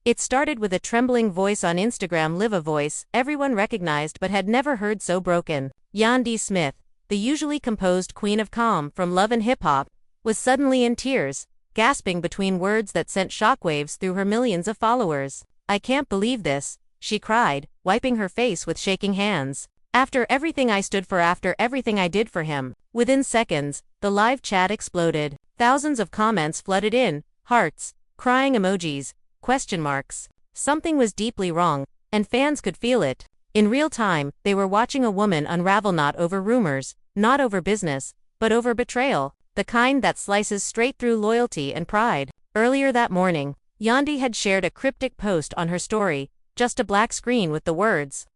It started with a trembling voice on Instagram, live a voice everyone recognized but had never heard so broken. Yandy Smith, the usually composed queen of calm from Love and Hip Hop, was suddenly in tears, gasping between words that sent shockwaves through her millions of followers. "I can't believe this," she cried, wiping her face with shaking hands. "After everything I stood for, after everything I did for him." Within seconds, the live chat exploded. Thousands of comments flooded in, hearts, crying emojis, question marks. Something was deeply wrong, and fans could feel it. In real time, they were watching a woman unravel, not over rumors, not over business, but over betrayal, the kind that slices straight through loyalty and pride. Earlier that morning, Yandy had shared a cryptic post on her story, just a black screen with the words,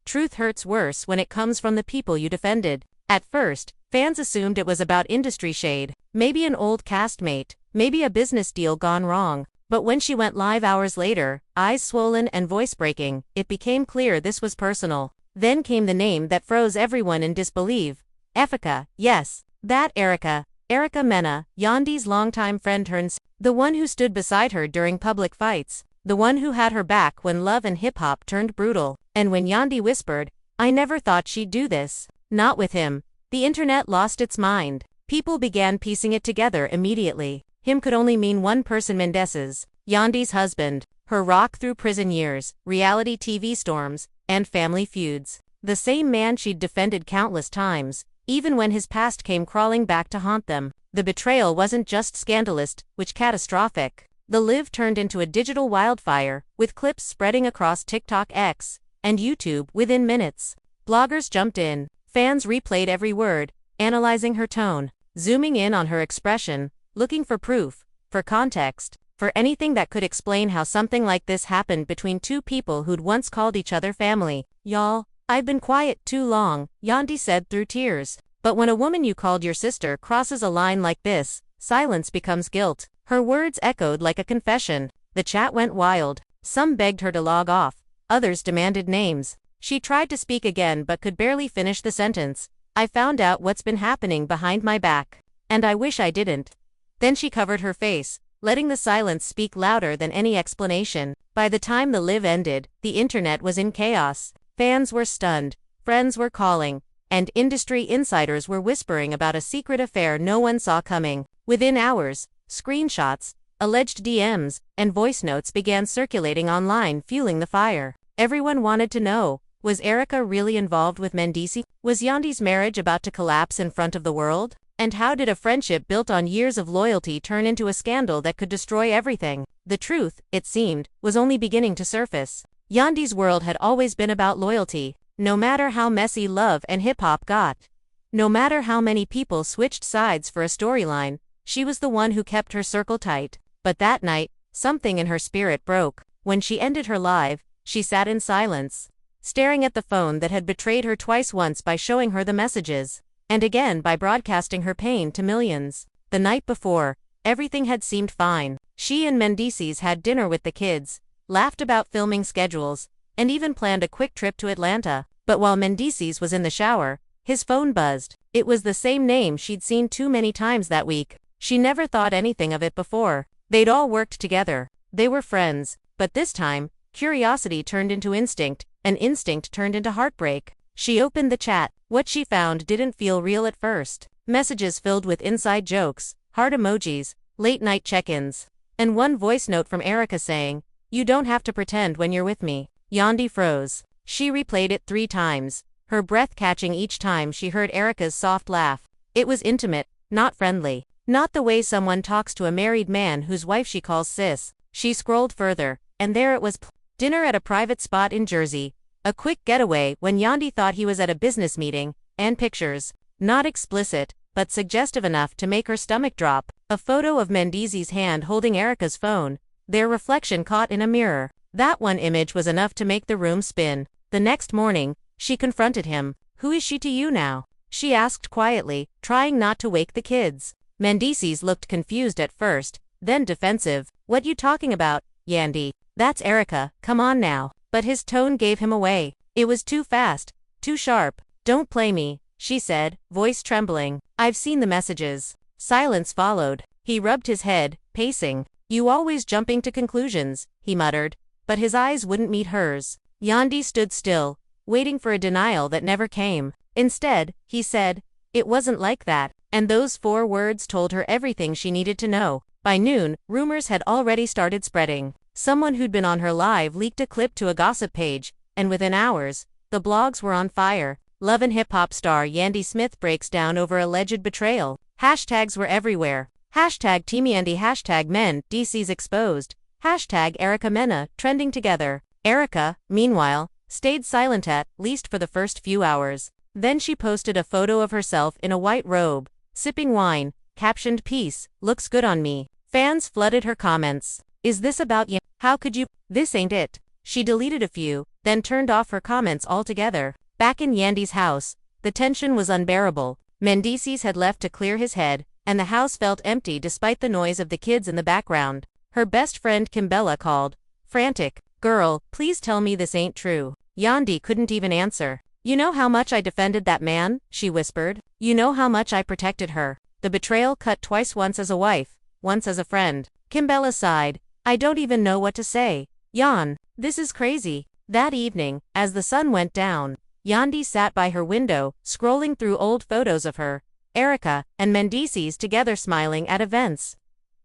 "Truth hurts worse when it comes from the people you defended." At first, fans assumed it was about industry shade, maybe an old castmate, maybe a business deal gone wrong. But when she went live hours later, eyes swollen and voice breaking, it became clear this was personal. Then came the name that froze everyone in disbelief. Effica, yes, that Erica Mena, Yandy's longtime friend turns, the one who stood beside her during public fights, the one who had her back when Love and Hip Hop turned brutal. And when Yandy whispered, "I never thought she'd do this," not with him, the internet lost its mind. People began piecing it together immediately. Him could only mean one person: Mendeecees, Yandy's husband, her rock through prison years, reality TV storms, and family feuds. The same man she'd defended countless times, even when his past came crawling back to haunt them. The betrayal wasn't just scandalous, which catastrophic. The live turned into a digital wildfire, with clips spreading across TikTok, X, and YouTube within minutes. Bloggers jumped in, fans replayed every word, analyzing her tone, zooming in on her expression, looking for proof, for context, for anything that could explain how something like this happened between two people who'd once called each other family. "Y'all, I've been quiet too long," Yandy said through tears. "But when a woman you called your sister crosses a line like this, silence becomes guilt." Her words echoed like a confession. The chat went wild. Some begged her to log off, others demanded names. She tried to speak again but could barely finish the sentence. "I found out what's been happening behind my back. And I wish I didn't." Then she covered her face, letting the silence speak louder than any explanation. By the time the live ended, the internet was in chaos. Fans were stunned, friends were calling, and industry insiders were whispering about a secret affair no one saw coming. Within hours, screenshots, alleged DMs, and voice notes began circulating online, fueling the fire. Everyone wanted to know, was Erica really involved with Mendeecees? Was Yandy's marriage about to collapse in front of the world? And how did a friendship built on years of loyalty turn into a scandal that could destroy everything? The truth, it seemed, was only beginning to surface. Yandy's world had always been about loyalty, no matter how messy Love and Hip Hop got. No matter how many people switched sides for a storyline, she was the one who kept her circle tight. But that night, something in her spirit broke. When she ended her live, she sat in silence, staring at the phone that had betrayed her twice, once by showing her the messages, and again by broadcasting her pain to millions. The night before, everything had seemed fine. She and Mendeecees had dinner with the kids, laughed about filming schedules, and even planned a quick trip to Atlanta. But while Mendeecees was in the shower, his phone buzzed. It was the same name she'd seen too many times that week. She never thought anything of it before. They'd all worked together. They were friends. But this time, curiosity turned into instinct, and instinct turned into heartbreak. She opened the chat. What she found didn't feel real at first. Messages filled with inside jokes, heart emojis, late-night check-ins, and one voice note from Erica saying, "You don't have to pretend when you're with me." Yandy froze. She replayed it 3 times, her breath catching each time she heard Erica's soft laugh. It was intimate, not friendly. Not the way someone talks to a married man whose wife she calls sis. She scrolled further, and there it was. Dinner at a private spot in Jersey. A quick getaway when Yandy thought he was at a business meeting, and pictures, not explicit, but suggestive enough to make her stomach drop. A photo of Mendeecees' hand holding Erica's phone, their reflection caught in a mirror. That one image was enough to make the room spin. The next morning, she confronted him. "Who is she to you now?" she asked quietly, trying not to wake the kids. Mendeecees looked confused at first, then defensive. "What you talking about, Yandy? That's Erica, come on now." But his tone gave him away. It was too fast, too sharp. "Don't play me," she said, voice trembling. "I've seen the messages." Silence followed. He rubbed his head, pacing. You always jumping to conclusions, he muttered, but his eyes wouldn't meet hers. Yandy stood still, waiting for a denial that never came. Instead, he said, "It wasn't like that," and those 4 words told her everything she needed to know. By noon, rumors had already started spreading. Someone who'd been on her live leaked a clip to a gossip page, and within hours, the blogs were on fire. Love and hip-hop star Yandy Smith breaks down over alleged betrayal. Hashtags were everywhere. Hashtag Team Yandy, hashtag Mendeecees exposed, hashtag Erica Mena, trending together. Erica, meanwhile, stayed silent at least for the first few hours. Then she posted a photo of herself in a white robe, sipping wine, captioned "Peace, looks good on me." Fans flooded her comments. "Is this about you? How could you? This ain't it." She deleted a few, then turned off her comments altogether. Back in Yandy's house, the tension was unbearable. Mendeecees had left to clear his head, and the house felt empty despite the noise of the kids in the background. Her best friend Kimbella called, frantic, "Girl, please tell me this ain't true." Yandy couldn't even answer. "You know how much I defended that man?" she whispered. "You know how much I protected her." The betrayal cut twice, once as a wife, once as a friend. Kimbella sighed. "I don't even know what to say. Yan, this is crazy." That evening, as the sun went down, Yandy sat by her window, scrolling through old photos of her, Erica, and Mendeecees together, smiling at events,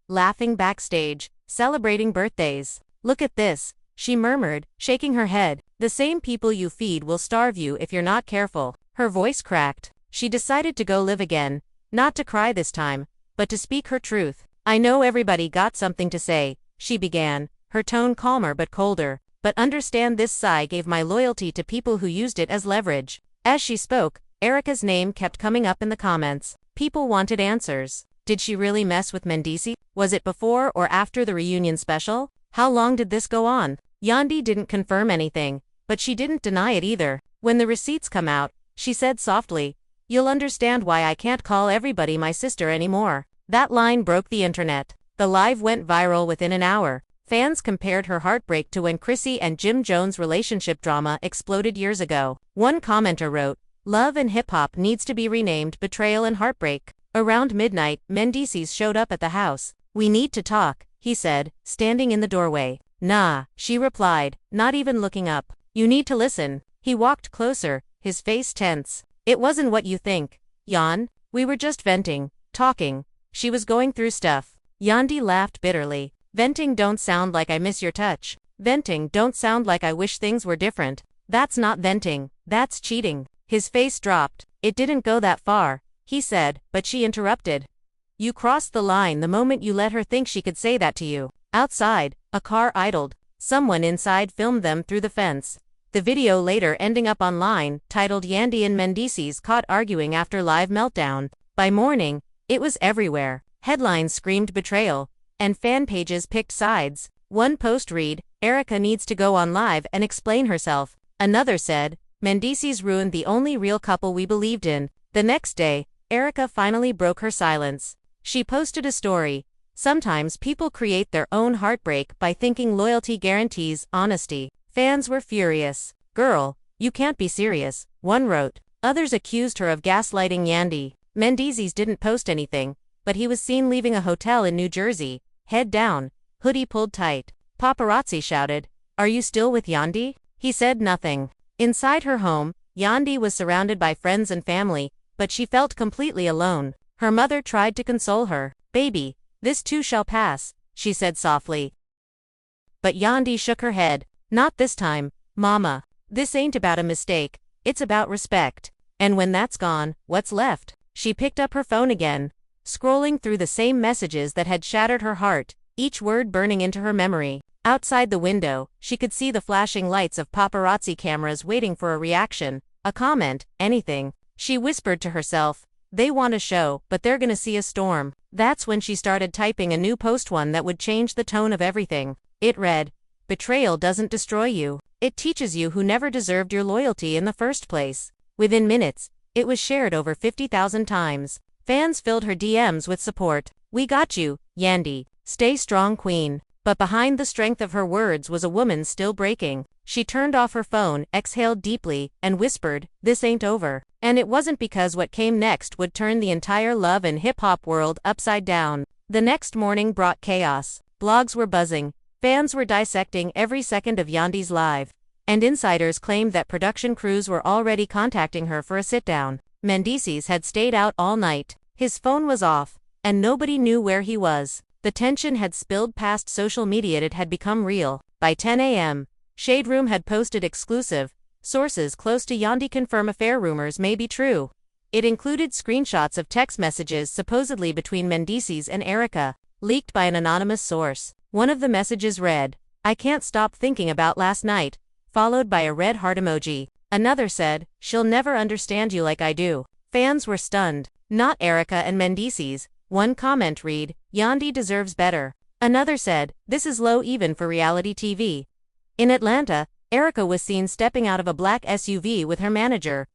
laughing backstage, celebrating birthdays. "Look at this," she murmured, shaking her head. "The same people you feed will starve you if you're not careful." Her voice cracked. She decided to go live again, not to cry this time, but to speak her truth. "I know everybody got something to say," she began, her tone calmer but colder, "but understand this sigh gave my loyalty to people who used it as leverage." As she spoke, Erica's name kept coming up in the comments. People wanted answers. Did she really mess with Mendeecees? Was it before or after the reunion special? How long did this go on? Yandy didn't confirm anything, but she didn't deny it either. When the receipts come out, she said softly, "You'll understand why I can't call everybody my sister anymore." That line broke the internet. The live went viral within an hour. Fans compared her heartbreak to when Chrissy and Jim Jones' relationship drama exploded years ago. One commenter wrote, "Love and hip-hop needs to be renamed Betrayal and Heartbreak." Around midnight, Mendeecees showed up at the house. "We need to talk," he said, standing in the doorway. "Nah," she replied, not even looking up. "You need to listen." He walked closer, his face tense. "It wasn't what you think, Yan. We were just venting, talking." She was going through stuff. Yandy laughed bitterly. "Venting don't sound like I miss your touch. Venting don't sound like I wish things were different. That's not venting, that's cheating." His face dropped. "It didn't go that far," he said, but she interrupted. "You crossed the line the moment you let her think she could say that to you." Outside, a car idled. Someone inside filmed them through the fence. The video later ending up online, titled "Yandy and Mendeecees Caught Arguing After Live Meltdown." By morning, it was everywhere. Headlines screamed betrayal, and fan pages picked sides. One post read, "Erica needs to go on live and explain herself." Another said, "Mendeecees ruined the only real couple we believed in." The next day, Erica finally broke her silence. She posted a story. "Sometimes people create their own heartbreak by thinking loyalty guarantees honesty." Fans were furious. "Girl, you can't be serious," one wrote. Others accused her of gaslighting Yandy. Mendeecees didn't post anything, but he was seen leaving a hotel in New Jersey, head down, hoodie pulled tight. Paparazzi shouted, "Are you still with Yandy?" He said nothing. Inside her home, Yandy was surrounded by friends and family, but she felt completely alone. Her mother tried to console her. "Baby, this too shall pass," she said softly. But Yandy shook her head. "Not this time, Mama. This ain't about a mistake, it's about respect. And when that's gone, what's left?" She picked up her phone again, scrolling through the same messages that had shattered her heart, each word burning into her memory. Outside the window, she could see the flashing lights of paparazzi cameras waiting for a reaction, a comment, anything. She whispered to herself, "They want a show, but they're gonna see a storm." That's when she started typing a new post, one that would change the tone of everything. It read, "Betrayal doesn't destroy you. It teaches you who never deserved your loyalty in the first place." Within minutes, it was shared over 50,000 times. Fans filled her DMs with support. "We got you, Yandy. Stay strong, queen." But behind the strength of her words was a woman still breaking. She turned off her phone, exhaled deeply, and whispered, "This ain't over." And it wasn't because what came next would turn the entire love and hip-hop world upside down. The next morning brought chaos. Blogs were buzzing, fans were dissecting every second of Yandy's live, and insiders claimed that production crews were already contacting her for a sit-down. Mendeecees had stayed out all night. His phone was off, and nobody knew where he was. The tension had spilled past social media. It had become real. By 10 a.m., Shade Room had posted exclusive. Sources close to Yandy confirm affair rumors may be true. It included screenshots of text messages supposedly between Mendeecees and Erica, leaked by an anonymous source. One of the messages read, "I can't stop thinking about last night," followed by a red heart emoji. Another said, "She'll never understand you like I do." Fans were stunned. Not Erica and Mendeecees. One comment read, "Yandy deserves better." Another said, "This is low even for reality TV." In Atlanta, Erica was seen stepping out of a black SUV with her manager,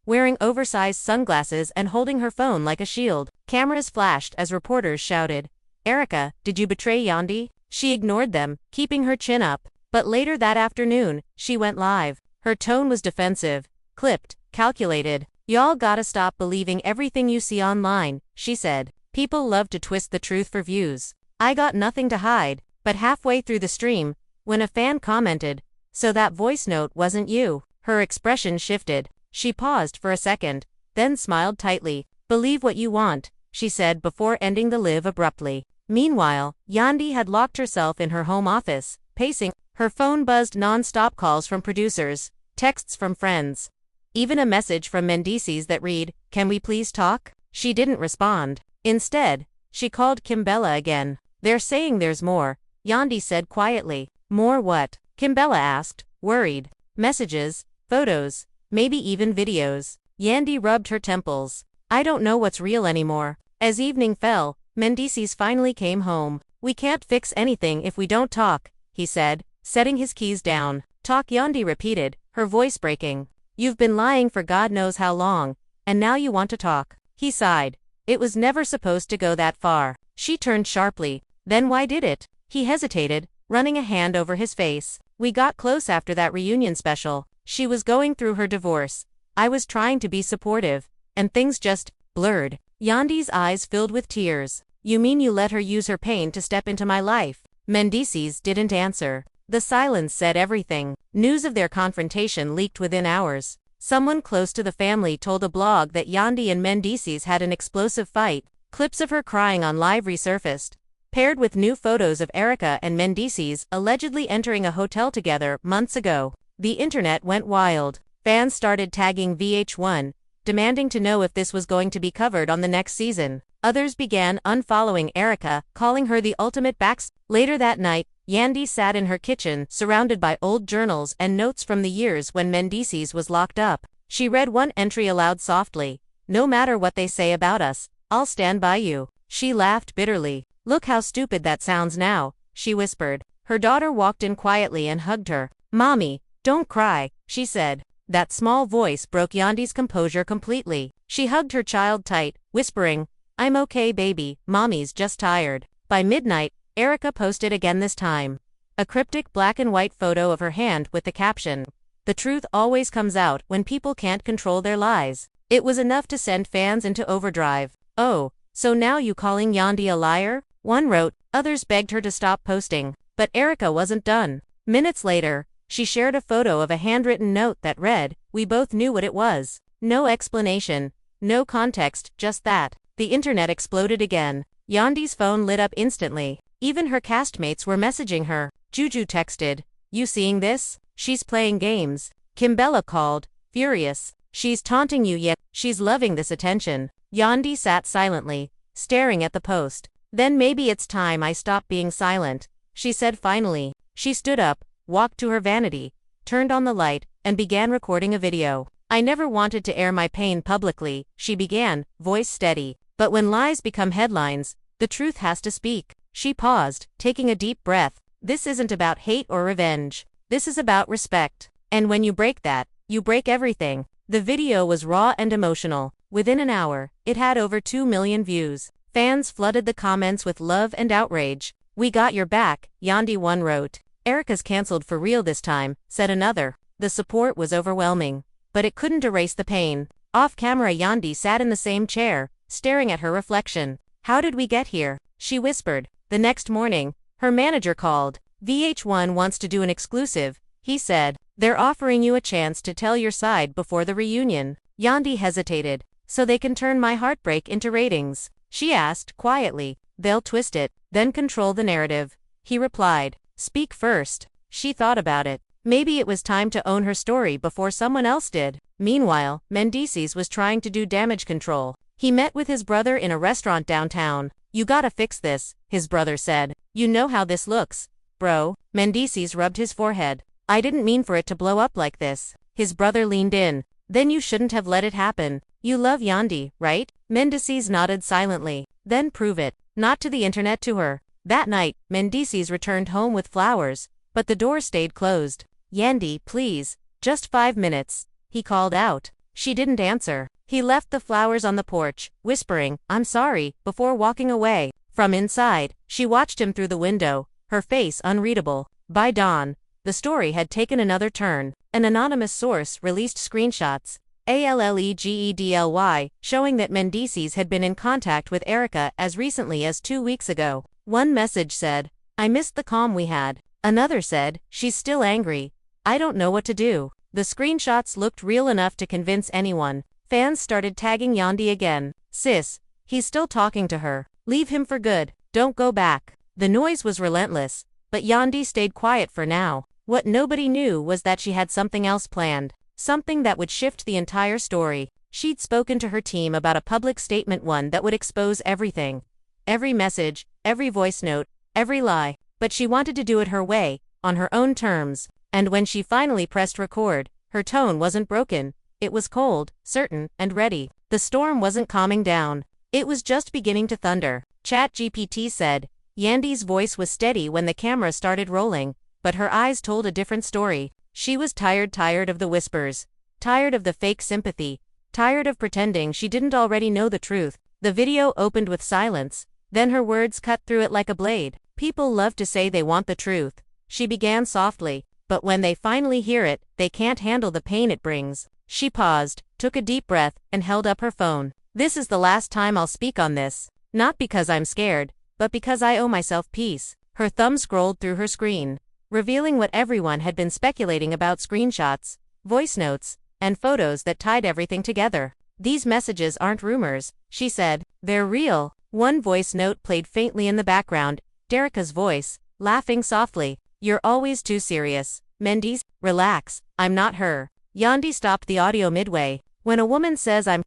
wearing oversized sunglasses and holding her phone like a shield. Cameras flashed as reporters shouted, "Erica, did you betray Yandy?" She ignored them, keeping her chin up. But later that afternoon, she went live. Her tone was defensive, clipped, calculated. "Y'all gotta stop believing everything you see online," she said. "People love to twist the truth for views. I got nothing to hide." But halfway through the stream, when a fan commented, "So that voice note wasn't you?" her expression shifted. She paused for a second, then smiled tightly. "Believe what you want," she said before ending the live abruptly. Meanwhile, Yandy had locked herself in her home office, pacing. Her phone buzzed non-stop, calls from producers, texts from friends, even a message from Mendeecees that read, "Can we please talk?" She didn't respond. Instead, she called Kimbella again. "They're saying there's more," Yandy said quietly. "More what?" Kimbella asked, worried. "Messages, photos, maybe even videos." Yandy rubbed her temples. "I don't know what's real anymore." As evening fell, Mendeecees finally came home. "We can't fix anything if we don't talk," he said, setting his keys down. "Talk," Yandy repeated, her voice breaking. "You've been lying for God knows how long, and now you want to talk." He sighed. "It was never supposed to go that far." She turned sharply. "Then why did it?" He hesitated, running a hand over his face. "We got close after that reunion special. She was going through her divorce. I was trying to be supportive, and things just blurred." Yandy's eyes filled with tears. "You mean you let her use her pain to step into my life?" Mendeecees didn't answer. The silence said everything. News of their confrontation leaked within hours. Someone close to the family told a blog that Yandy and Mendeecees had an explosive fight. Clips of her crying on live resurfaced, paired with new photos of Erica and Mendeecees allegedly entering a hotel together months ago. The internet went wild. Fans started tagging VH1, demanding to know if this was going to be covered on the next season. Others began unfollowing Erica, calling her the ultimate backstabbers. Later that night, Yandy sat in her kitchen, surrounded by old journals and notes from the years when Mendeecees was locked up. She read one entry aloud softly. "No matter what they say about us, I'll stand by you." She laughed bitterly. "Look how stupid that sounds now," she whispered. Her daughter walked in quietly and hugged her. "Mommy, don't cry," she said. That small voice broke Yandy's composure completely. She hugged her child tight, whispering, "I'm okay, baby, Mommy's just tired." By midnight, Erica posted again, this time a cryptic black and white photo of her hand with the caption, "The truth always comes out when people can't control their lies." It was enough to send fans into overdrive. "Oh, so now you calling Yandy a liar?" one wrote. Others begged her to stop posting. But Erica wasn't done. Minutes later, she shared a photo of a handwritten note that read, "We both knew what it was." No explanation, no context, just that. The internet exploded again. Yandy's phone lit up instantly. Even her castmates were messaging her. Juju texted, "You seeing this? She's playing games." Kimbella called, furious, "She's taunting you yet. She's loving this attention." Yandy sat silently, staring at the post. "Then maybe it's time I stop being silent," she said finally. She stood up, walked to her vanity, turned on the light, and began recording a video. "I never wanted to air my pain publicly," she began, voice steady. "But when lies become headlines, the truth has to speak." She paused, taking a deep breath. "This isn't about hate or revenge. This is about respect. And when you break that, you break everything." The video was raw and emotional. Within an hour, it had over 2 million views. Fans flooded the comments with love and outrage. "We got your back," Yandy one wrote. "Erica's canceled for real this time," said another. The support was overwhelming. But it couldn't erase the pain. Off camera, Yandy sat in the same chair, staring at her reflection. "How did we get here?" she whispered. The next morning, Her manager called. VH1 wants to do an exclusive, he said. They're offering you a chance to tell your side before the reunion. Yandy hesitated. So they can turn my heartbreak into ratings? She asked, quietly. They'll twist it, then control the narrative. He replied. Speak first. She thought about it. Maybe it was time to own her story before someone else did. Meanwhile, Mendeecees was trying to do damage control. He met with his brother in a restaurant downtown. You gotta fix this, his brother said. You know how this looks, bro. Mendeecees rubbed his forehead. I didn't mean for it to blow up like this. His brother leaned in. Then you shouldn't have let it happen. You love Yandy, right? Mendeecees nodded silently. Then prove it. Not to the internet, to her. That night, Mendeecees returned home with flowers, but the door stayed closed. Yandy, please. Just 5 minutes. He called out. She didn't answer. He left the flowers on the porch, whispering, I'm sorry, before walking away. From inside, she watched him through the window, her face unreadable. By dawn, the story had taken another turn. An anonymous source released screenshots, allegedly, showing that Mendeecees had been in contact with Erica as recently as 2 weeks ago. One message said, I missed the calm we had. Another said, she's still angry. I don't know what to do. The screenshots looked real enough to convince anyone. Fans started tagging Yandy again. Sis, he's still talking to her. Leave him for good. Don't go back. The noise was relentless, but Yandy stayed quiet for now. What nobody knew was that she had something else planned. Something that would shift the entire story. She'd spoken to her team about a public statement, one that would expose everything. Every message, every voice note, every lie. But she wanted to do it her way, on her own terms. And when she finally pressed record, her tone wasn't broken. It was cold, certain, and ready. The storm wasn't calming down. It was just beginning to thunder. ChatGPT said. Yandy's voice was steady when the camera started rolling, but her eyes told a different story. She was tired of the whispers. Tired of the fake sympathy. Tired of pretending she didn't already know the truth. The video opened with silence. Then her words cut through it like a blade. People love to say they want the truth. She began softly, but when they finally hear it, they can't handle the pain it brings. She paused, took a deep breath, and held up her phone. This is the last time I'll speak on this. Not because I'm scared, but because I owe myself peace. Her thumb scrolled through her screen, revealing what everyone had been speculating about: screenshots, voice notes, and photos that tied everything together. These messages aren't rumors, she said. They're real. One voice note played faintly in the background, Derica's voice, laughing softly. You're always too serious. Mendeecees, relax, I'm not her. Yandy stopped the audio midway. When a woman says I'm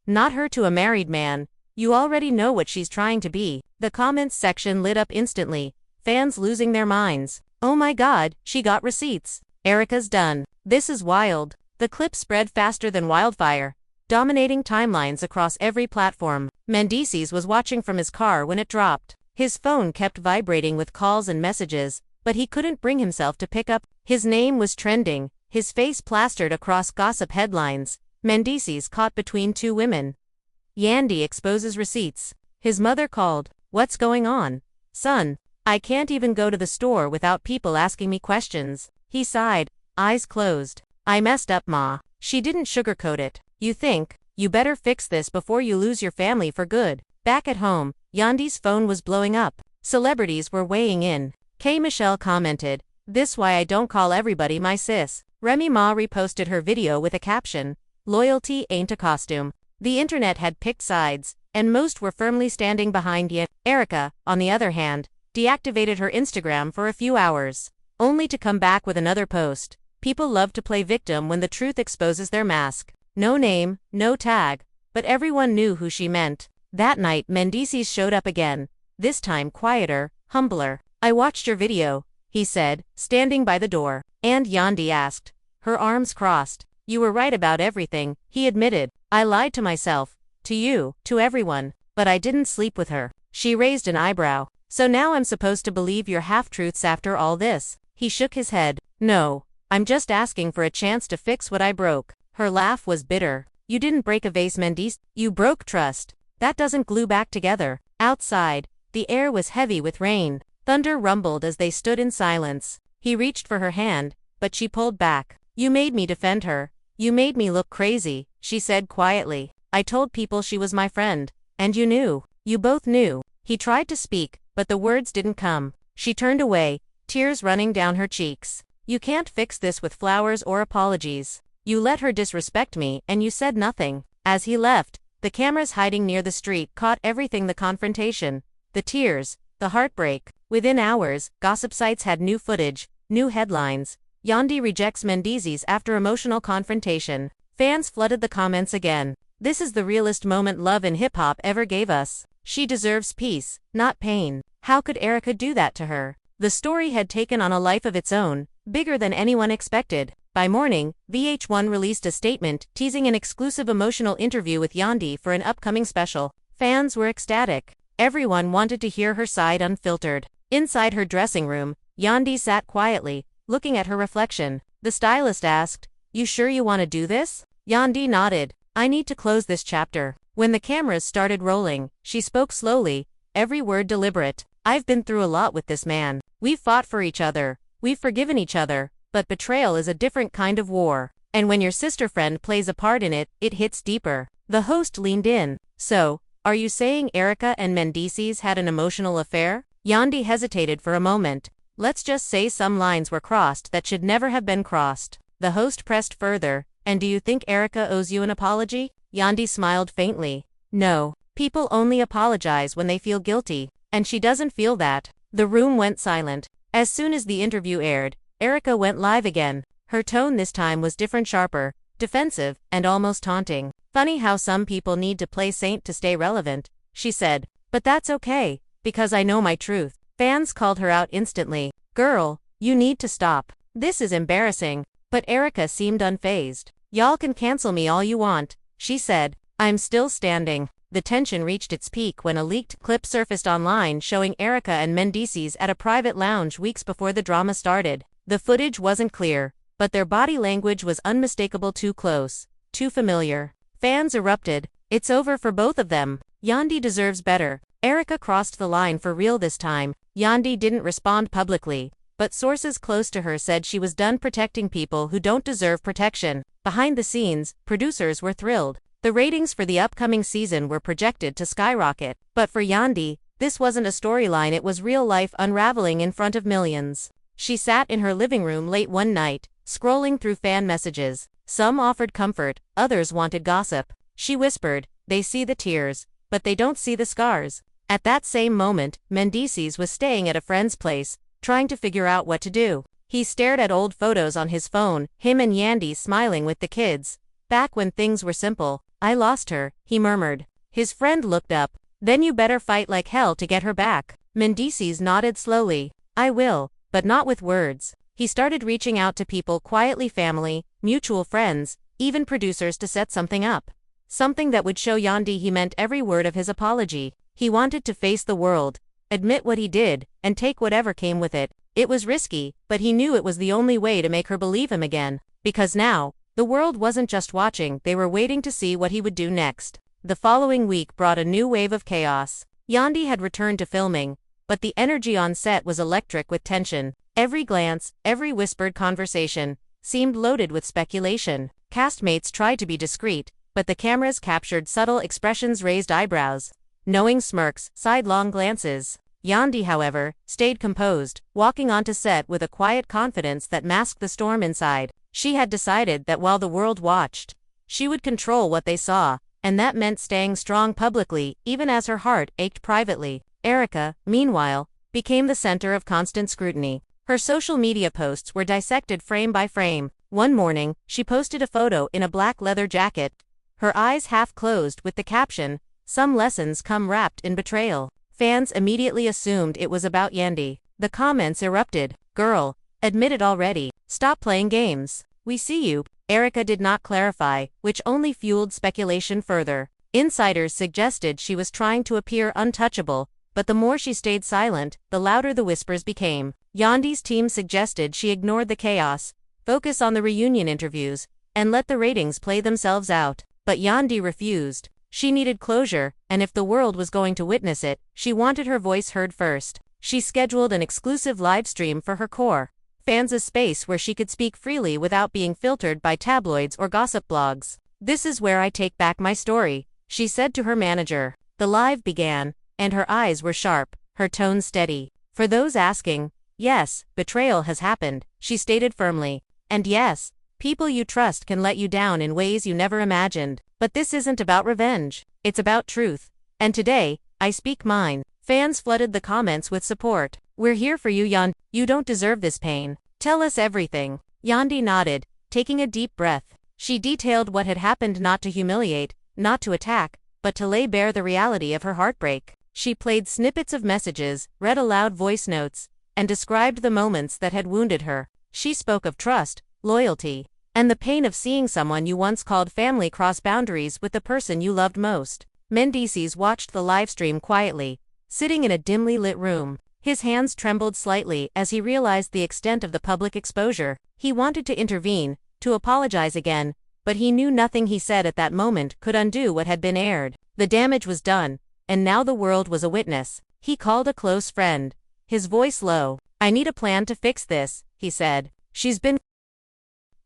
not her to a married man, you already know what she's trying to be. The comments section lit up instantly, fans losing their minds. Oh my god, she got receipts. Erica's done. This is wild. The clip spread faster than wildfire, dominating timelines across every platform. Mendeecees was watching from his car when it dropped. His phone kept vibrating with calls and messages, but he couldn't bring himself to pick up. His name was trending, his face plastered across gossip headlines. Mendeecees caught between two women. Yandy exposes receipts. His mother called. What's going on? Son, I can't even go to the store without people asking me questions. He sighed, eyes closed. I messed up, Ma. She didn't sugarcoat it. You think? You better fix this before you lose your family for good. Back at home, Yandy's phone was blowing up. Celebrities were weighing in. K. Michelle commented, "This why I don't call everybody my sis." Remy Ma reposted her video with a caption, "Loyalty ain't a costume." The internet had picked sides, and most were firmly standing behind Yandy. Erica, on the other hand, deactivated her Instagram for a few hours, only to come back with another post. People love to play victim when the truth exposes their mask. No name, no tag, but everyone knew who she meant. That night, Mendeecees showed up again, this time quieter, humbler. "I watched your video," he said, standing by the door. And Yandy asked, her arms crossed. "You were right about everything," he admitted. "I lied to myself, to you, to everyone, but I didn't sleep with her." She raised an eyebrow. "So now I'm supposed to believe your half-truths after all this?" He shook his head. "No, I'm just asking for a chance to fix what I broke." Her laugh was bitter. "You didn't break a vase, Mendeecees. You broke trust. That doesn't glue back together." Outside, the air was heavy with rain. Thunder rumbled as they stood in silence. He reached for her hand, but she pulled back. "You made me defend her. You made me look crazy," she said quietly. "I told people she was my friend. And you knew. You both knew." He tried to speak, but the words didn't come. She turned away, tears running down her cheeks. You can't fix this with flowers or apologies. You let her disrespect me and you said nothing. As he left, the cameras hiding near the street caught everything: the confrontation, the tears, the heartbreak. Within hours, gossip sites had new footage, new headlines. Yandy rejects Mendeecees after emotional confrontation. Fans flooded the comments again. This is the realest moment love and hip-hop ever gave us. She deserves peace, not pain. How could Erica do that to her? The story had taken on a life of its own, bigger than anyone expected. By morning, VH1 released a statement teasing an exclusive emotional interview with Yandy for an upcoming special. Fans were ecstatic. Everyone wanted to hear her side unfiltered. Inside her dressing room, Yandy sat quietly, looking at her reflection. The stylist asked, "You sure you want to do this?" Yandy nodded. "I need to close this chapter." When the cameras started rolling, she spoke slowly, every word deliberate. "I've been through a lot with this man. We've fought for each other. We've forgiven each other. But betrayal is a different kind of war. And when your sister friend plays a part in it, it hits deeper." The host leaned in. "So, are you saying Erica and Mendeecees had an emotional affair?" Yandy hesitated for a moment. "Let's just say some lines were crossed that should never have been crossed." The host pressed further. "And do you think Erica owes you an apology?" Yandy smiled faintly. "No. People only apologize when they feel guilty. And she doesn't feel that." The room went silent. As soon as the interview aired, Erica went live again. Her tone this time was different, sharper, defensive, and almost taunting. "Funny how some people need to play saint to stay relevant," she said. "But that's okay, because I know my truth." Fans called her out instantly. "Girl, you need to stop. This is embarrassing." But Erica seemed unfazed. "Y'all can cancel me all you want," she said. "I'm still standing." The tension reached its peak when a leaked clip surfaced online showing Erica and Mendeecees at a private lounge weeks before the drama started. The footage wasn't clear, but their body language was unmistakable: too close, too familiar. Fans erupted. "It's over for both of them. Yandy deserves better." Erica crossed the line for real this time. Yandy didn't respond publicly, but sources close to her said she was done protecting people who don't deserve protection. Behind the scenes, producers were thrilled. The ratings for the upcoming season were projected to skyrocket. But for Yandy, this wasn't a storyline, it was real life unraveling in front of millions. She sat in her living room late one night, scrolling through fan messages. Some offered comfort, others wanted gossip. She whispered, "They see the tears, but they don't see the scars." At that same moment, Mendeecees was staying at a friend's place, trying to figure out what to do. He stared at old photos on his phone, him and Yandy smiling with the kids. "Back when things were simple. I lost her," he murmured. His friend looked up. "Then you better fight like hell to get her back." Mendeecees nodded slowly. "I will, but not with words." He started reaching out to people quietly: family, mutual friends, even producers, to set something up. Something that would show Yandy he meant every word of his apology. He wanted to face the world, admit what he did, and take whatever came with it. It was risky, but he knew it was the only way to make her believe him again. Because now, the world wasn't just watching, they were waiting to see what he would do next. The following week brought a new wave of chaos. Yandy had returned to filming, but the energy on set was electric with tension. Every glance, every whispered conversation, seemed loaded with speculation. Castmates tried to be discreet, but the cameras captured subtle expressions: raised eyebrows, knowing smirks, sidelong glances. Yandy, however, stayed composed, walking onto set with a quiet confidence that masked the storm inside. She had decided that while the world watched, she would control what they saw, and that meant staying strong publicly, even as her heart ached privately. Erica, meanwhile, became the center of constant scrutiny. Her social media posts were dissected frame by frame. One morning, she posted a photo in a black leather jacket, her eyes half closed, with the caption, "Some lessons come wrapped in betrayal." Fans immediately assumed it was about Yandy. The comments erupted. "Girl, admit it already. Stop playing games. We see you." Erica did not clarify, which only fueled speculation further. Insiders suggested she was trying to appear untouchable, but the more she stayed silent, the louder the whispers became. Yandy's team suggested she ignored the chaos, focus on the reunion interviews, and let the ratings play themselves out. But Yandy refused. She needed closure, and if the world was going to witness it, she wanted her voice heard first. She scheduled an exclusive live stream for her core fans, a space where she could speak freely without being filtered by tabloids or gossip blogs. "This is where I take back my story," she said to her manager. The live began, and her eyes were sharp, her tone steady. For those asking, yes, betrayal has happened, she stated firmly. And yes, people you trust can let you down in ways you never imagined. But this isn't about revenge. It's about truth. And today, I speak mine. Fans flooded the comments with support. We're here for you, Yandy. You don't deserve this pain. Tell us everything. Yandy nodded, taking a deep breath. She detailed what had happened, not to humiliate, not to attack, but to lay bare the reality of her heartbreak. She played snippets of messages, read aloud voice notes, and described the moments that had wounded her. She spoke of trust, loyalty, and the pain of seeing someone you once called family cross boundaries with the person you loved most. Mendeecees watched the livestream quietly, sitting in a dimly lit room. His hands trembled slightly as he realized the extent of the public exposure. He wanted to intervene, to apologize again, but he knew nothing he said at that moment could undo what had been aired. The damage was done, and now the world was a witness. He called a close friend, his voice low. I need a plan to fix this, he said. She's been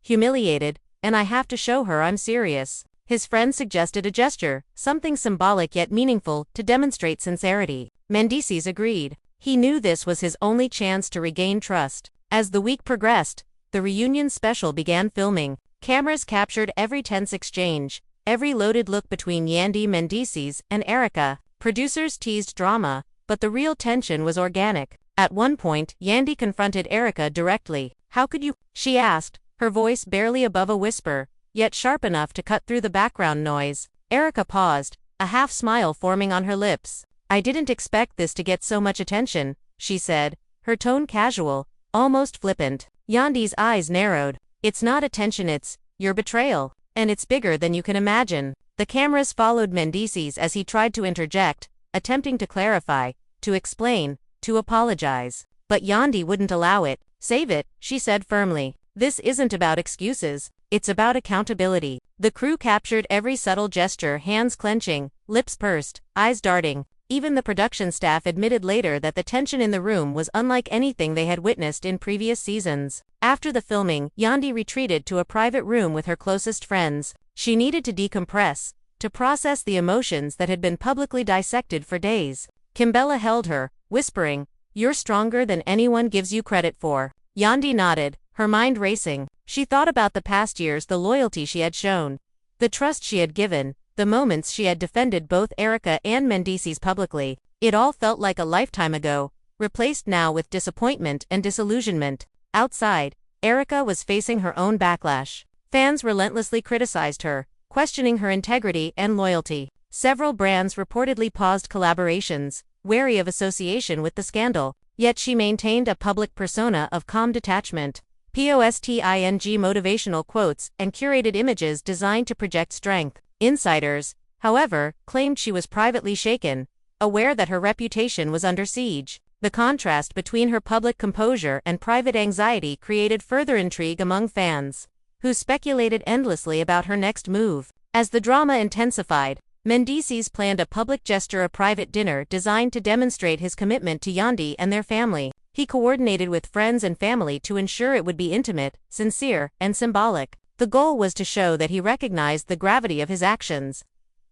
humiliated, and I have to show her I'm serious. His friend suggested a gesture, something symbolic yet meaningful, to demonstrate sincerity. Mendeecees agreed. He knew this was his only chance to regain trust. As the week progressed, the reunion special began filming. Cameras captured every tense exchange, every loaded look between Yandy, Mendeecees, and Erica. Producers teased drama, but the real tension was organic. At one point, Yandy confronted Erica directly. How could you? She asked, her voice barely above a whisper, yet sharp enough to cut through the background noise. Erica paused, a half smile forming on her lips. I didn't expect this to get so much attention, she said, her tone casual, almost flippant. Yandy's eyes narrowed. It's not attention, it's your betrayal. And it's bigger than you can imagine. The cameras followed Mendeecees as he tried to interject, attempting to clarify, to explain, to apologize. But Yandy wouldn't allow it. Save it, she said firmly. This isn't about excuses. It's about accountability. The crew captured every subtle gesture, hands clenching, lips pursed, eyes darting. Even the production staff admitted later that the tension in the room was unlike anything they had witnessed in previous seasons. After the filming, Yandy retreated to a private room with her closest friends. She needed to decompress, to process the emotions that had been publicly dissected for days. Kimbella held her, whispering, "You're stronger than anyone gives you credit for." Yandy nodded, her mind racing. She thought about the past years, the loyalty she had shown, the trust she had given, the moments she had defended both Erica and Mendeecees publicly. It all felt like a lifetime ago, replaced now with disappointment and disillusionment. Outside, Erica was facing her own backlash. Fans relentlessly criticized her, questioning her integrity and loyalty. Several brands reportedly paused collaborations, wary of association with the scandal. Yet she maintained a public persona of calm detachment. Posting motivational quotes and curated images designed to project strength. Insiders, however, claimed she was privately shaken, aware that her reputation was under siege. The contrast between her public composure and private anxiety created further intrigue among fans, who speculated endlessly about her next move. As the drama intensified, Mendeecees planned a public gesture, a private dinner designed to demonstrate his commitment to Yandy and their family. He coordinated with friends and family to ensure it would be intimate, sincere, and symbolic. The goal was to show that he recognized the gravity of his actions,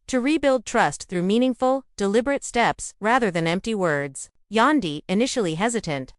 to rebuild trust through meaningful, deliberate steps rather than empty words. Yandy, initially hesitant,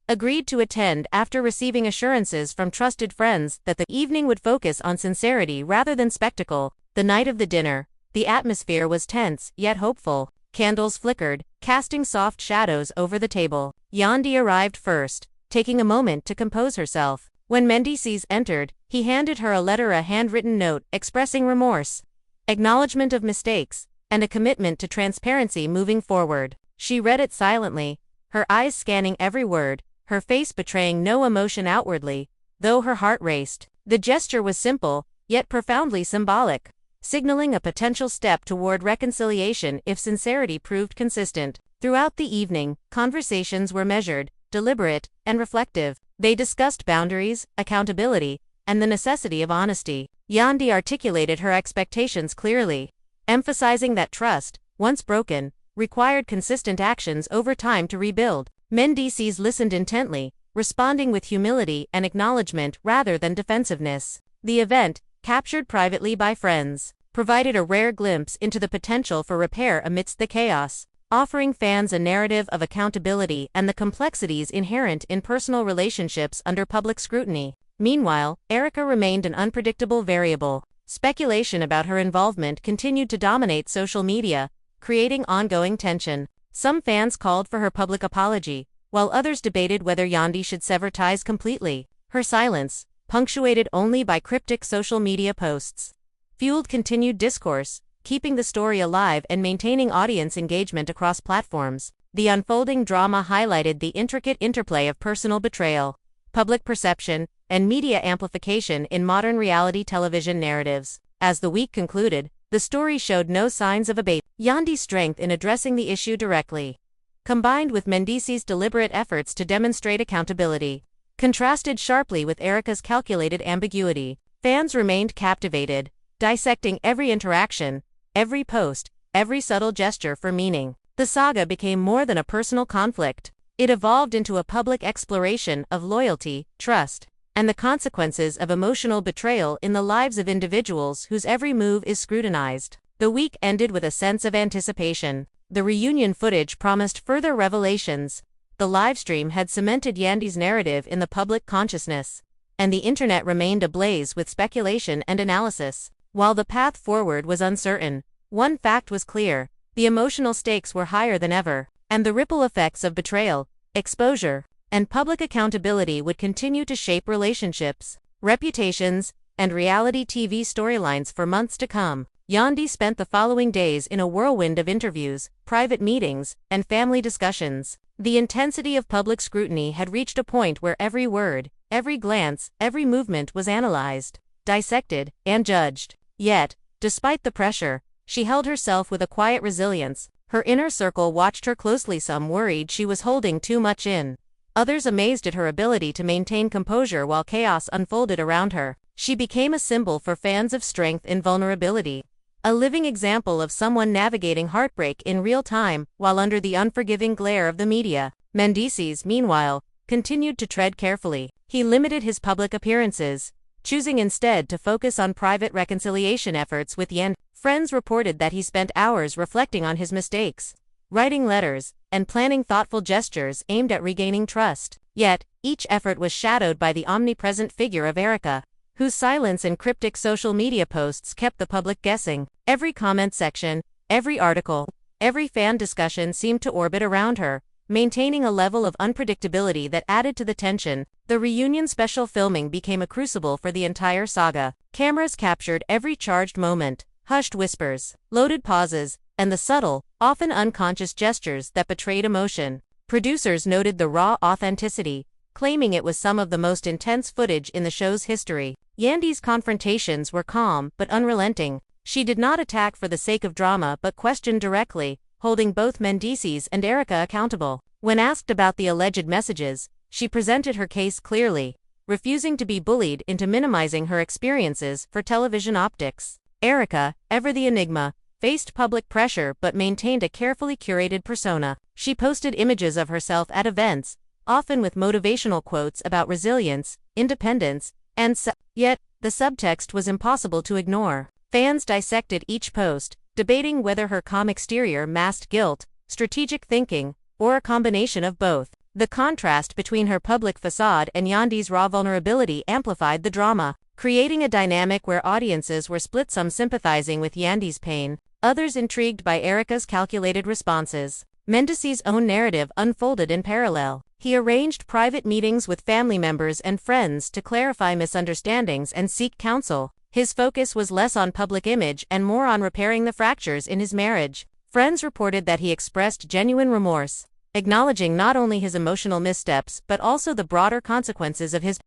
agreed to attend after receiving assurances from trusted friends that the evening would focus on sincerity rather than spectacle. The night of the dinner, the atmosphere was tense yet hopeful. Candles flickered, casting soft shadows over the table. Yandy arrived first, taking a moment to compose herself. When Mendeecees entered, he handed her a letter, a handwritten note expressing remorse, acknowledgement of mistakes, and a commitment to transparency moving forward. She read it silently, her eyes scanning every word, her face betraying no emotion outwardly, though her heart raced. The gesture was simple, yet profoundly symbolic, signaling a potential step toward reconciliation if sincerity proved consistent. Throughout the evening, conversations were measured, deliberate, and reflective. They discussed boundaries, accountability, and the necessity of honesty. Yandy articulated her expectations clearly, emphasizing that trust, once broken, required consistent actions over time to rebuild. Mendeecees listened intently, responding with humility and acknowledgement rather than defensiveness. The event, captured privately by friends, provided a rare glimpse into the potential for repair amidst the chaos. offering fans a narrative of accountability and the complexities inherent in personal relationships under public scrutiny. Meanwhile, Erika remained an unpredictable variable. Speculation about her involvement continued to dominate social media, creating ongoing tension. Some fans called for her public apology, while others debated whether Yandy should sever ties completely. Her silence, punctuated only by cryptic social media posts, fueled continued discourse, keeping the story alive and maintaining audience engagement across platforms. The unfolding drama highlighted the intricate interplay of personal betrayal, public perception, and media amplification in modern reality television narratives. As the week concluded, the story showed no signs of abatement. Yandy's strength in addressing the issue directly, combined with Mendeecees' deliberate efforts to demonstrate accountability, contrasted sharply with Erika's calculated ambiguity. Fans remained captivated, dissecting every interaction, every post, every subtle gesture for meaning. The saga became more than a personal conflict. It evolved into a public exploration of loyalty, trust, and the consequences of emotional betrayal in the lives of individuals whose every move is scrutinized. The week ended with a sense of anticipation. The reunion footage promised further revelations. The livestream had cemented Yandy's narrative in the public consciousness, and the internet remained ablaze with speculation and analysis. While the path forward was uncertain, one fact was clear: the emotional stakes were higher than ever, and the ripple effects of betrayal, exposure, and public accountability would continue to shape relationships, reputations, and reality TV storylines for months to come. Yandy spent the following days in a whirlwind of interviews, private meetings, and family discussions. The intensity of public scrutiny had reached a point where every word, every glance, every movement was analyzed, dissected, and judged. Yet, despite the pressure, she held herself with a quiet resilience. Her inner circle watched her closely. Some worried she was holding too much in, others amazed at her ability to maintain composure while chaos unfolded around her. She became a symbol for fans of strength in vulnerability, a living example of someone navigating heartbreak in real time while under the unforgiving glare of the media. Mendeecees, meanwhile, continued to tread carefully. He limited his public appearances, choosing instead to focus on private reconciliation efforts with Yandy. Friends reported that he spent hours reflecting on his mistakes, writing letters, and planning thoughtful gestures aimed at regaining trust. Yet, each effort was shadowed by the omnipresent figure of Erika, whose silence and cryptic social media posts kept the public guessing. Every comment section, every article, every fan discussion seemed to orbit around her, maintaining a level of unpredictability that added to the tension. The reunion special filming became a crucible for the entire saga. Cameras captured every charged moment, hushed whispers, loaded pauses, and the subtle, often unconscious gestures that betrayed emotion. Producers noted the raw authenticity, claiming it was some of the most intense footage in the show's history. Yandy's confrontations were calm but unrelenting. She did not attack for the sake of drama but questioned directly, holding both Mendeecees and Erika accountable. When asked about the alleged messages, she presented her case clearly, refusing to be bullied into minimizing her experiences for television optics. Erika, ever the enigma, faced public pressure but maintained a carefully curated persona. She posted images of herself at events, often with motivational quotes about resilience, independence, and yet, the subtext was impossible to ignore. Fans dissected each post, debating whether her calm exterior masked guilt, strategic thinking, or a combination of both. The contrast between her public facade and Yandy's raw vulnerability amplified the drama, creating a dynamic where audiences were split, some sympathizing with Yandy's pain, others intrigued by Erika's calculated responses. Mendeecees' own narrative unfolded in parallel. He arranged private meetings with family members and friends to clarify misunderstandings and seek counsel. His focus was less on public image and more on repairing the fractures in his marriage. Friends reported that he expressed genuine remorse, acknowledging not only his emotional missteps but also the broader consequences of his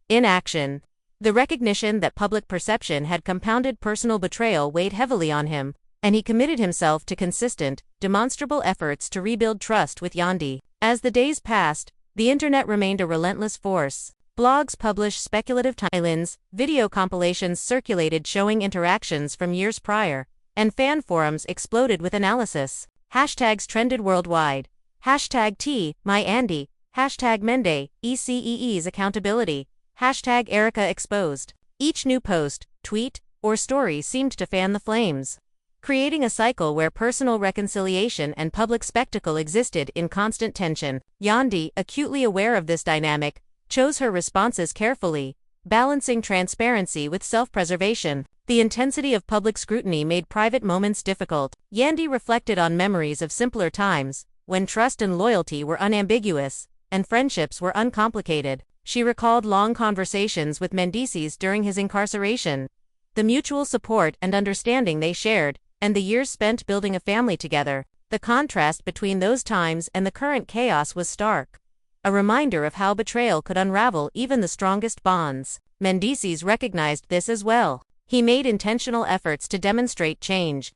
inaction. The recognition that public perception had compounded personal betrayal weighed heavily on him, and he committed himself to consistent, demonstrable efforts to rebuild trust with Yandy. As the days passed, the internet remained a relentless force. Blogs published speculative timelines, video compilations circulated showing interactions from years prior, and fan forums exploded with analysis. Hashtags trended worldwide. Hashtag #MyYandy, hashtag Mendeecees accountability, hashtag Erika exposed. Each new post, tweet, or story seemed to fan the flames, creating a cycle where personal reconciliation and public spectacle existed in constant tension. Yandy, acutely aware of this dynamic, chose her responses carefully, balancing transparency with self-preservation. The intensity of public scrutiny made private moments difficult. Yandy reflected on memories of simpler times, when trust and loyalty were unambiguous, and friendships were uncomplicated. She recalled long conversations with Mendeecees during his incarceration, the mutual support and understanding they shared, and the years spent building a family together. The contrast between those times and the current chaos was stark, a reminder of how betrayal could unravel even the strongest bonds. Mendeecees recognized this as well. He made intentional efforts to demonstrate change,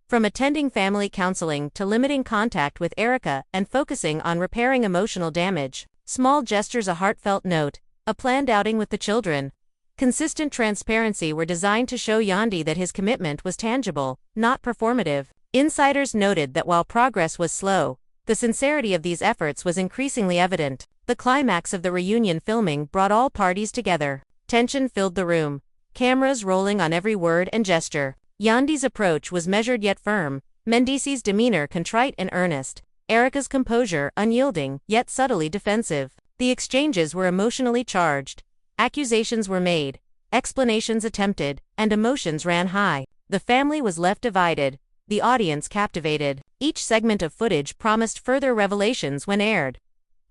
from attending family counseling to limiting contact with Erica and focusing on repairing emotional damage. Small gestures, a heartfelt note, a planned outing with the children, consistent transparency were designed to show Yandy that his commitment was tangible, not performative. Insiders noted that while progress was slow, the sincerity of these efforts was increasingly evident. The climax of the reunion filming brought all parties together. Tension filled the room, cameras rolling on every word and gesture. Yandy's approach was measured yet firm, Mendeecees' demeanor contrite and earnest, Erica's composure unyielding yet subtly defensive. The exchanges were emotionally charged. Accusations were made, explanations attempted, and emotions ran high. The family was left divided, the audience captivated. Each segment of footage promised further revelations when aired,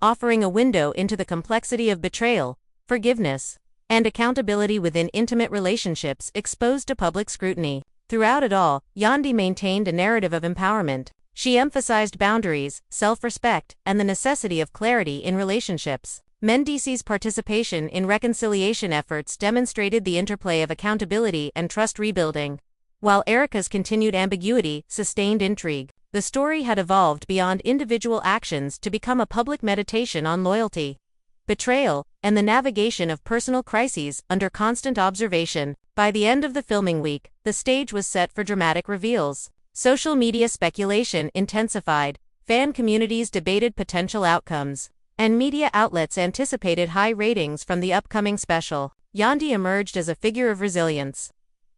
offering a window into the complexity of betrayal, forgiveness, and accountability within intimate relationships exposed to public scrutiny. Throughout it all, Yandy maintained a narrative of empowerment. She emphasized boundaries, self-respect, and the necessity of clarity in relationships. Mendeecees' participation in reconciliation efforts demonstrated the interplay of accountability and trust rebuilding, while Erica's continued ambiguity sustained intrigue. The story had evolved beyond individual actions to become a public meditation on loyalty, betrayal, and the navigation of personal crises under constant observation. By the end of the filming week, the stage was set for dramatic reveals. Social media speculation intensified, fan communities debated potential outcomes, and media outlets anticipated high ratings from the upcoming special. Yandy emerged as a figure of resilience,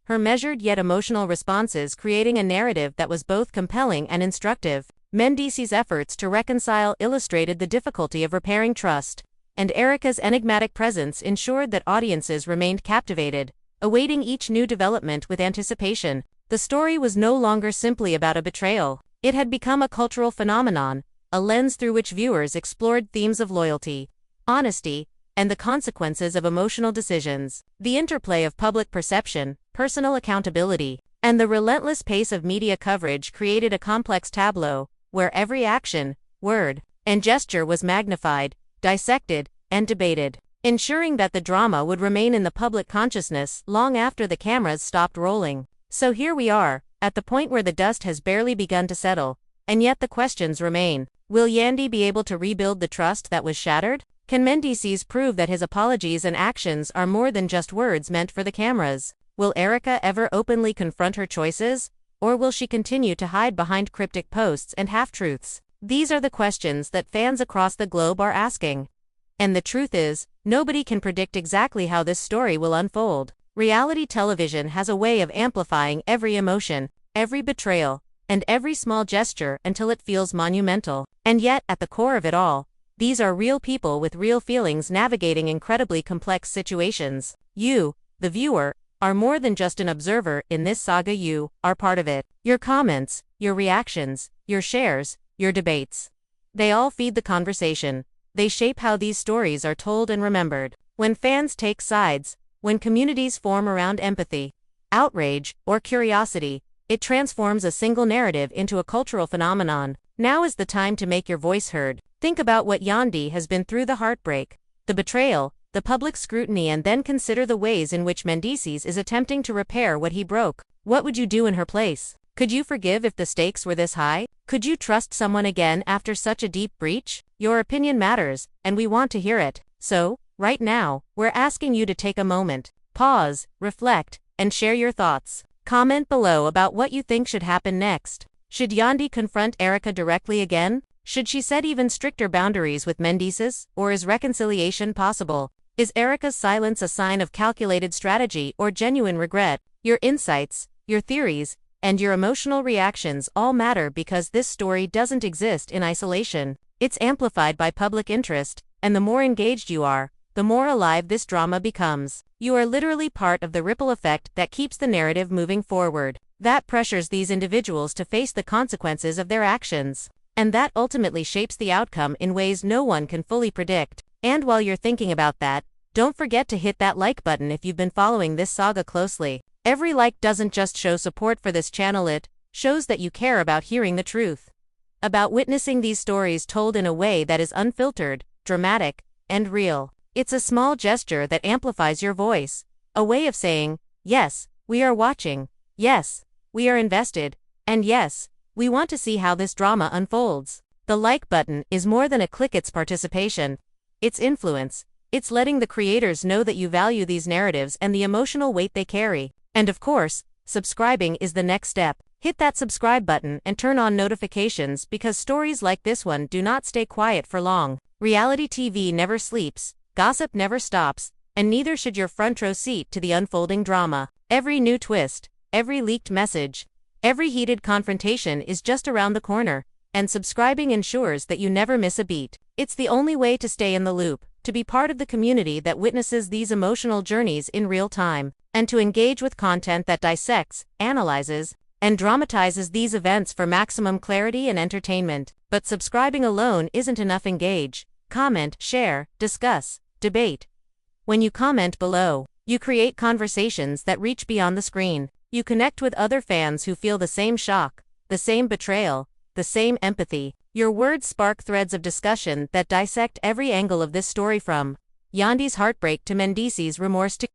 her measured yet emotional responses creating a narrative that was both compelling and instructive. Mendeecees' efforts to reconcile illustrated the difficulty of repairing trust, and Erica's enigmatic presence ensured that audiences remained captivated, awaiting each new development with anticipation. The story was no longer simply about a betrayal. It had become a cultural phenomenon, a lens through which viewers explored themes of loyalty, honesty, and the consequences of emotional decisions. The interplay of public perception, personal accountability, and the relentless pace of media coverage created a complex tableau, where every action, word, and gesture was magnified, dissected, and debated, ensuring that the drama would remain in the public consciousness long after the cameras stopped rolling. So here we are, at the point where the dust has barely begun to settle, and yet the questions remain. Will Yandy be able to rebuild the trust that was shattered? Can Mendeecees prove that his apologies and actions are more than just words meant for the cameras? Will Erica ever openly confront her choices, or will she continue to hide behind cryptic posts and half-truths? These are the questions that fans across the globe are asking. And the truth is, nobody can predict exactly how this story will unfold. Reality television has a way of amplifying every emotion, every betrayal, and every small gesture until it feels monumental. And yet, at the core of it all, these are real people with real feelings navigating incredibly complex situations. You, the viewer, are more than just an observer in this saga. You are part of it. Your comments, your reactions, your shares, your debates, they all feed the conversation. They shape how these stories are told and remembered. When fans take sides, when communities form around empathy, outrage, or curiosity, it transforms a single narrative into a cultural phenomenon. Now is the time to make your voice heard. Think about what Yandy has been through: the heartbreak, the betrayal, the public scrutiny, and then consider the ways in which Mendeecees is attempting to repair what he broke. What would you do in her place? Could you forgive if the stakes were this high? Could you trust someone again after such a deep breach? Your opinion matters, and we want to hear it. So, right now, we're asking you to take a moment, pause, reflect, and share your thoughts. Comment below about what you think should happen next. Should Yandy confront Erica directly again? Should she set even stricter boundaries with Mendeecees, or is reconciliation possible? Is Erica's silence a sign of calculated strategy or genuine regret? Your insights, your theories, and your emotional reactions all matter because this story doesn't exist in isolation. It's amplified by public interest, and the more engaged you are, the more alive this drama becomes. You are literally part of the ripple effect that keeps the narrative moving forward. That pressures these individuals to face the consequences of their actions. And that ultimately shapes the outcome in ways no one can fully predict. And while you're thinking about that, don't forget to hit that like button if you've been following this saga closely. Every like doesn't just show support for this channel, it shows that you care about hearing the truth. About witnessing these stories told in a way that is unfiltered, dramatic, and real. It's a small gesture that amplifies your voice. A way of saying, yes, we are watching. Yes, we are invested. And yes, we want to see how this drama unfolds. The like button is more than a click, it's participation. It's influence. It's letting the creators know that you value these narratives and the emotional weight they carry. And of course, subscribing is the next step. Hit that subscribe button and turn on notifications because stories like this one do not stay quiet for long. Reality TV never sleeps, gossip never stops, and neither should your front row seat to the unfolding drama. Every new twist, every leaked message, every heated confrontation is just around the corner, and subscribing ensures that you never miss a beat. It's the only way to stay in the loop, to be part of the community that witnesses these emotional journeys in real time, and to engage with content that dissects, analyzes, and dramatizes these events for maximum clarity and entertainment. But subscribing alone isn't enough. Engage, comment, share, discuss, debate. When you comment below, you create conversations that reach beyond the screen. You connect with other fans who feel the same shock, the same betrayal, the same empathy. Your words spark threads of discussion that dissect every angle of this story, from Yandy's heartbreak to Mendeecees' remorse to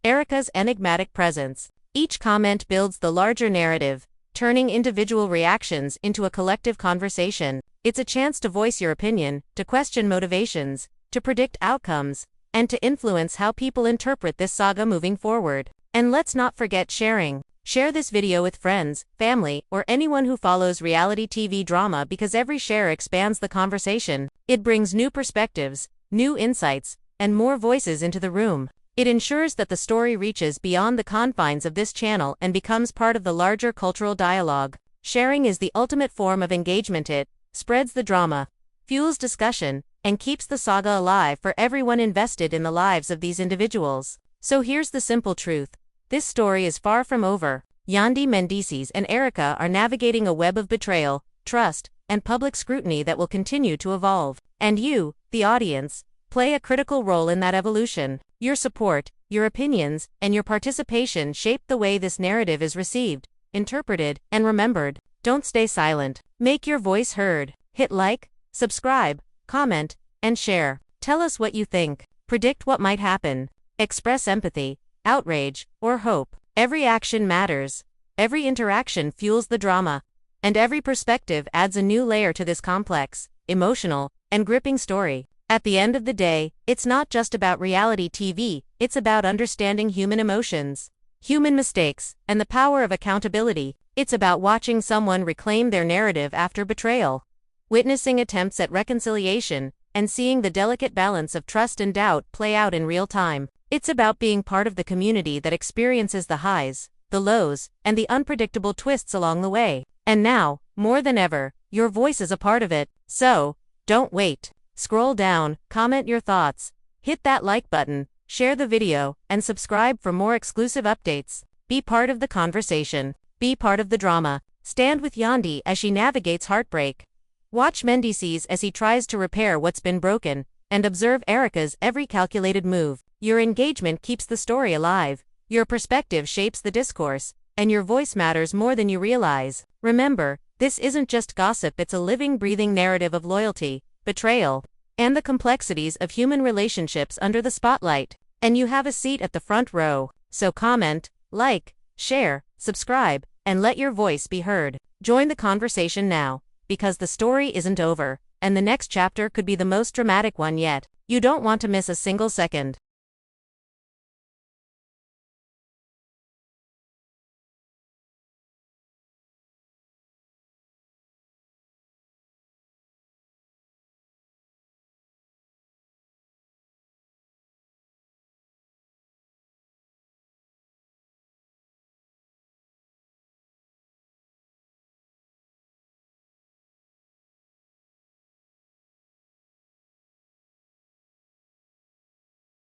Erica's enigmatic presence. Each comment builds the larger narrative, turning individual reactions into a collective conversation. It's a chance to voice your opinion, to question motivations, to predict outcomes, and to influence how people interpret this saga moving forward. And let's not forget sharing. Share this video with friends, family, or anyone who follows reality TV drama because every share expands the conversation. It brings new perspectives, new insights, and more voices into the room. It ensures that the story reaches beyond the confines of this channel and becomes part of the larger cultural dialogue. Sharing is the ultimate form of engagement. It spreads the drama, fuels discussion, and keeps the saga alive for everyone invested in the lives of these individuals. So here's the simple truth. This story is far from over. Yandy, Mendeecees, and Erica are navigating a web of betrayal, trust, and public scrutiny that will continue to evolve. And you, the audience, play a critical role in that evolution. Your support, your opinions, and your participation shape the way this narrative is received, interpreted, and remembered. Don't stay silent. Make your voice heard. Hit like, subscribe, comment, and share. Tell us what you think. Predict what might happen. Express empathy, outrage, or hope. Every action matters. Every interaction fuels the drama. And every perspective adds a new layer to this complex, emotional, and gripping story. At the end of the day, it's not just about reality TV, it's about understanding human emotions, human mistakes, and the power of accountability. It's about watching someone reclaim their narrative after betrayal, witnessing attempts at reconciliation, and seeing the delicate balance of trust and doubt play out in real time. It's about being part of the community that experiences the highs, the lows, and the unpredictable twists along the way. And now, more than ever, your voice is a part of it. So, don't wait. Scroll down, comment your thoughts, hit that like button, share the video, and subscribe for more exclusive updates. Be part of the conversation. Be part of the drama. Stand with Yandy as she navigates heartbreak. Watch Mendeecees as he tries to repair what's been broken, and observe Erica's every calculated move. Your engagement keeps the story alive, your perspective shapes the discourse, and your voice matters more than you realize. Remember, this isn't just gossip, it's a living, breathing narrative of loyalty, betrayal, and the complexities of human relationships under the spotlight. And you have a seat at the front row. So comment, like, share, subscribe, and let your voice be heard. Join the conversation now, because the story isn't over, and the next chapter could be the most dramatic one yet. You don't want to miss a single second.